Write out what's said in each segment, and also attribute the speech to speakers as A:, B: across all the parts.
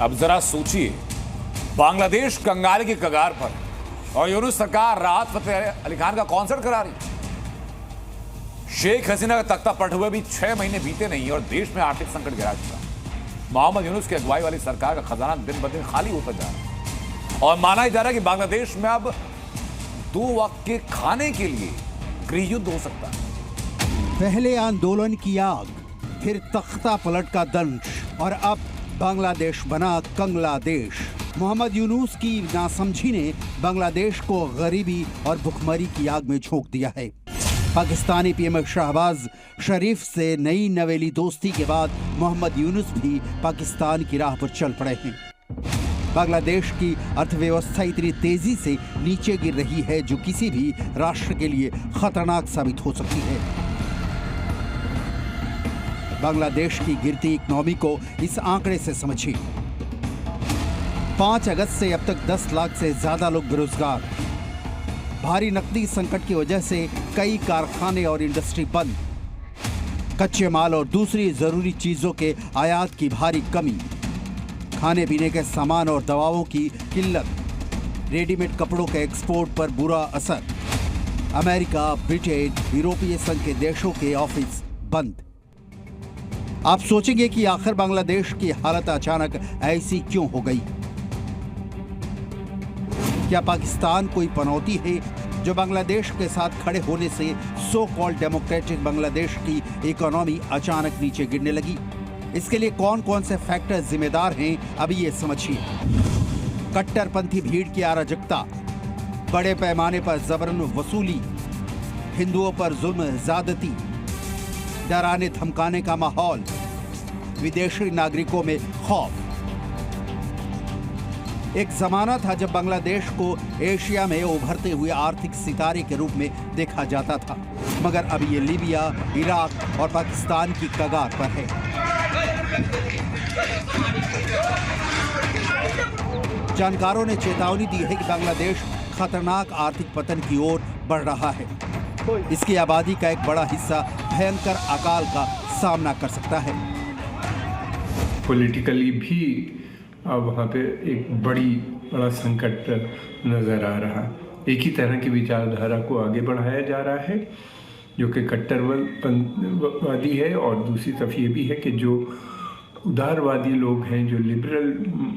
A: अब जरा सोचिए, बांग्लादेश कंगाली की कगार पर और यूनुस सरकार राहत फतेह अली खान का कॉन्सर्ट करा रही। शेख हसीना का तख्ता पलटे हुए भी 6 महीने बीते नहीं और देश में आर्थिक संकट गिरा चुका। मोहम्मद यूनुस की अगुवाई वाली सरकार का खजाना दिन ब दिन खाली होता जा रहा है और माना जा रहा है कि बांग्लादेश में अब 2 वक्त के खाने के लिए गृह युद्ध हो सकता है।
B: पहले आंदोलन की आग, फिर तख्ता पलट का दंश और अब बांग्लादेश बना कंगला देश। मोहम्मद यूनुस की नासमझी ने बांग्लादेश को गरीबी और भुखमरी की आग में झोंक दिया है। पाकिस्तानी पीएम शहबाज शरीफ से नई नवेली दोस्ती के बाद मोहम्मद यूनुस भी पाकिस्तान की राह पर चल पड़े हैं। बांग्लादेश की अर्थव्यवस्था इतनी तेजी से नीचे गिर रही है जो किसी भी राष्ट्र के लिए खतरनाक साबित हो सकती है। बांग्लादेश की गिरती इकोनॉमी को इस आंकड़े से समझिए। 5 अगस्त से अब तक 10 लाख से ज्यादा लोग बेरोजगार। भारी नकदी संकट की वजह से कई कारखाने और इंडस्ट्री बंद। कच्चे माल और दूसरी जरूरी चीजों के आयात की भारी कमी। खाने पीने के सामान और दवाओं की किल्लत। रेडीमेड कपड़ों के एक्सपोर्ट पर बुरा असर। अमेरिका, ब्रिटेन, यूरोपीय संघ के देशों के ऑफिस बंद। आप सोचेंगे कि आखिर बांग्लादेश की हालत अचानक ऐसी क्यों हो गई? क्या पाकिस्तान कोई पनौती है जो बांग्लादेश के साथ खड़े होने से सो कॉल्ड डेमोक्रेटिक बांग्लादेश की इकोनॉमी अचानक नीचे गिरने लगी? इसके लिए कौन कौन से फैक्टर जिम्मेदार हैं, अभी ये समझिए। कट्टरपंथी भीड़ की अराजकता, बड़े पैमाने पर जबरन वसूली, हिंदुओं पर जुल्म ज्यादती, डराने धमकाने का माहौल, विदेशी नागरिकों में खौफ। एक जमाना था जब बांग्लादेश को एशिया में उभरते हुए आर्थिक सितारे के रूप में देखा जाता था, मगर अब ये लीबिया, इराक और पाकिस्तान की कगार पर है। जानकारों ने चेतावनी दी है कि बांग्लादेश खतरनाक आर्थिक पतन की ओर बढ़ रहा है। इसकी आबादी का एक बड़ा हिस्सा भयंकर अकाल का सामना कर सकता है।
C: पॉलिटिकली भी अब वहाँ पे एक बड़ा संकट नज़र आ रहा है। एक ही तरह की विचारधारा को आगे बढ़ाया जा रहा है जो कि कट्टरवादी है, और दूसरी तरफ ये भी है कि जो उदारवादी लोग हैं, जो लिबरल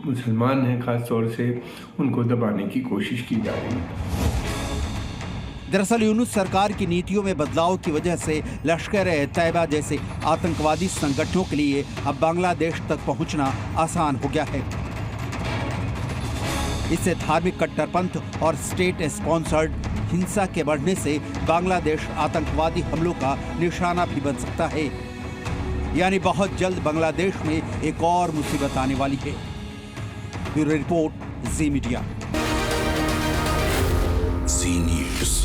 C: मुसलमान हैं ख़ास तौर से, उनको दबाने की कोशिश की जा रही है।
B: दरअसल यूनुस सरकार की नीतियों में बदलाव की वजह से लश्कर-ए-तैयबा जैसे आतंकवादी संगठनों के लिए अब बांग्लादेश तक पहुंचना आसान हो गया है। इससे धार्मिक कट्टरपंथ और स्टेट स्पॉन्सर्ड हिंसा के बढ़ने से बांग्लादेश आतंकवादी हमलों का निशाना भी बन सकता है। यानी बहुत जल्द बांग्लादेश में एक और मुसीबत आने वाली है। ब्यूरो रिपोर्ट, जी मीडिया।
D: जी न्यूज़।